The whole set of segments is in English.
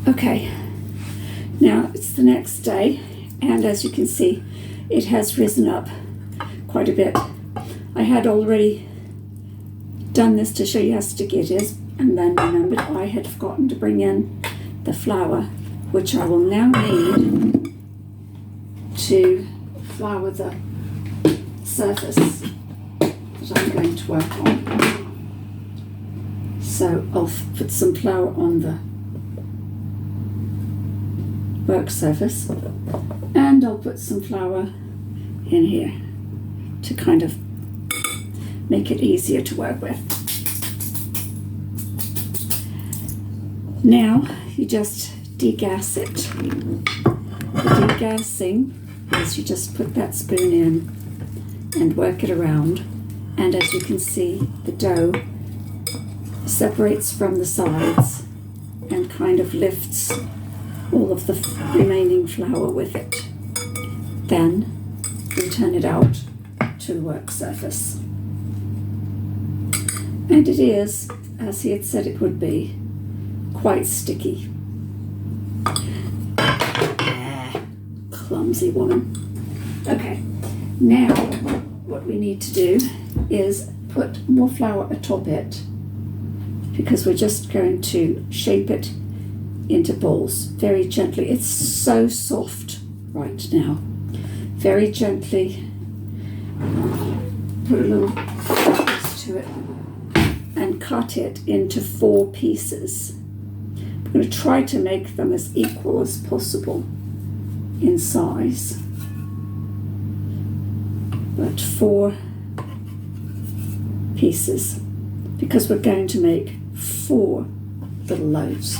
Okay, now it's the next day, and as you can see, it has risen up quite a bit. I had already done this to show you how sticky it is, and then remembered I had forgotten to bring in the flour, which I will now need to flour the surface that I'm going to work on. So I'll put some flour on the work surface, and I'll put some flour in here to kind of make it easier to work with. Now you just degas it. The degassing is you just put that spoon in and work it around, and as you can see, the dough separates from the sides and kind of lifts all of the remaining flour with it. Then we turn it out to the work surface. And it is, as he had said it would be, quite sticky. Clumsy woman. Okay, now what we need to do is put more flour atop it, because we're just going to shape it into balls very gently. It's so soft right now. Very gently put a little twist to it and cut it into 4 pieces. I'm going to try to make them as equal as possible in size, but 4 pieces, because we're going to make 4 little loaves.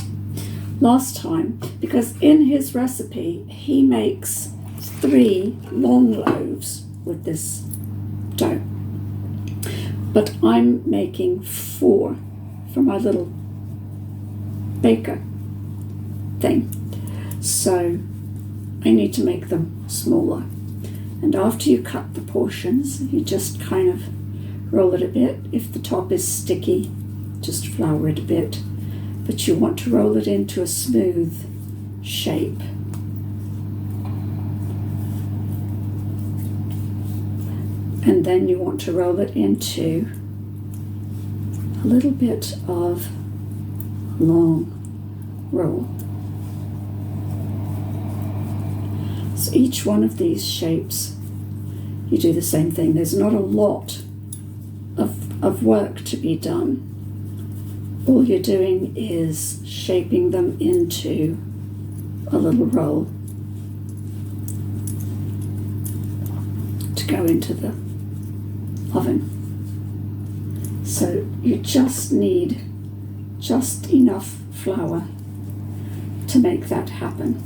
Last time, because in his recipe he makes 3 long loaves with this dough, but I'm making 4 for my little baker thing, so I need to make them smaller. And after you cut the portions, you just kind of roll it a bit. If the top is sticky, just flour it a bit, but you want to roll it into a smooth shape. And then you want to roll it into a little bit of long roll. So each one of these shapes, you do the same thing. There's not a lot of work to be done. All you're doing is shaping them into a little roll to go into the oven. So you just need just enough flour to make that happen.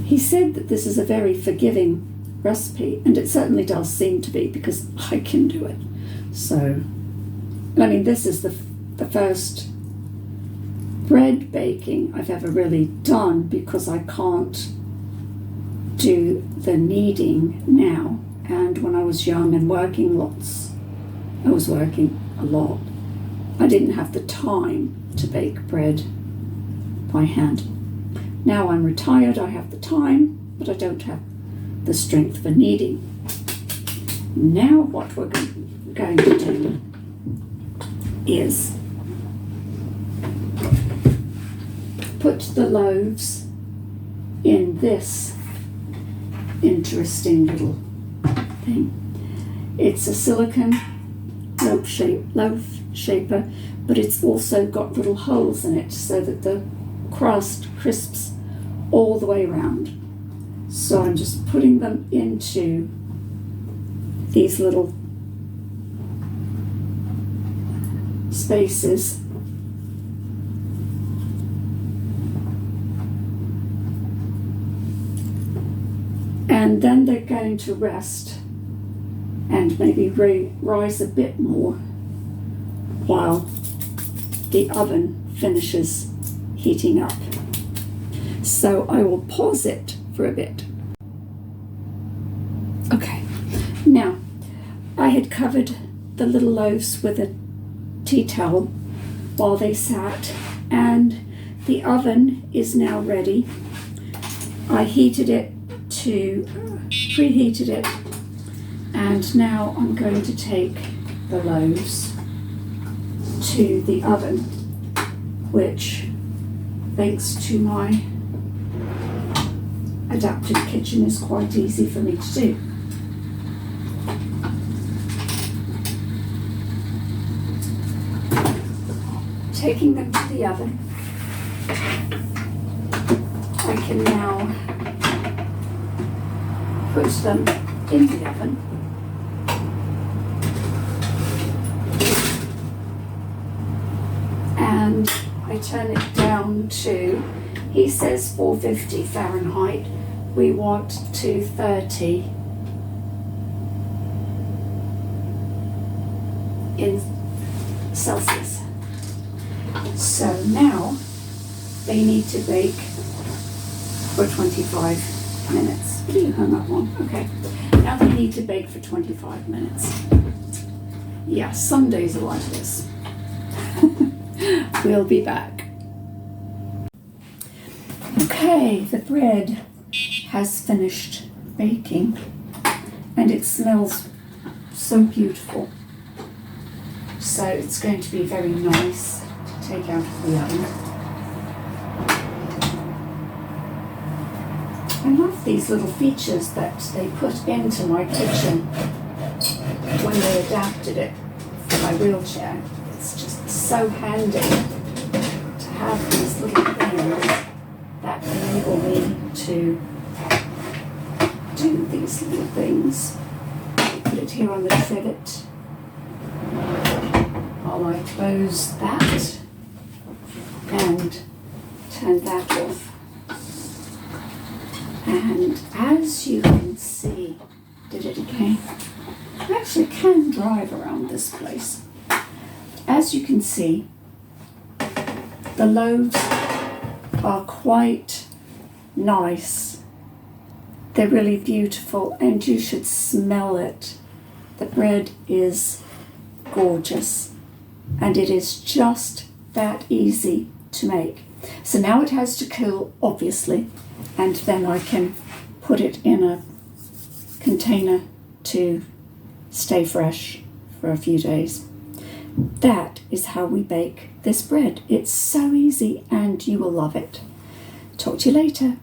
He said that this is a very forgiving recipe, and it certainly does seem to be, because I can do it. So, I mean, this is the first bread baking I've ever really done, because I can't do the kneading now. And when I was young and working lots, I was working a lot, I didn't have the time to bake bread by hand. Now I'm retired, I have the time, but I don't have the strength for kneading. Now what we're going to do is put the loaves in this interesting little thing. It's a silicone loaf shaper, but it's also got little holes in it so that the crust crisps all the way around. So I'm just putting them into these little spaces. And then they're going to rest and maybe rise a bit more while the oven finishes heating up. So I will pause it for a bit. Okay, now I had covered the little loaves with a tea towel while they sat And the oven is now ready. I preheated it, and now I'm going to take the loaves to the oven, which, thanks to my adapted kitchen, is quite easy for me to do. Taking them to the oven, I can now put them in the oven. And I turn it down to, he says 450 Fahrenheit. We want 230 in Celsius. So now they need to bake for 25 minutes. You hung up on. Okay. Now they need to bake for 25 minutes. Yeah, some days are like this. We'll be back. Okay, the bread has finished baking and it smells so beautiful. So it's going to be very nice to take out of the oven. I love these little features that they put into my kitchen when they adapted it for my wheelchair. It's just so handy to have these little things that enable me to do these little things. Put it here on the trivet while I close that and turn that off. And as you can see, did it again? I actually can drive around this place. As you can see, the loaves are quite nice. They're really beautiful, and you should smell it. The bread is gorgeous, and it is just that easy to make. So now it has to cool, obviously, and then I can put it in a container to stay fresh for a few days. That is how we bake this bread. It's so easy and you will love it. Talk to you later.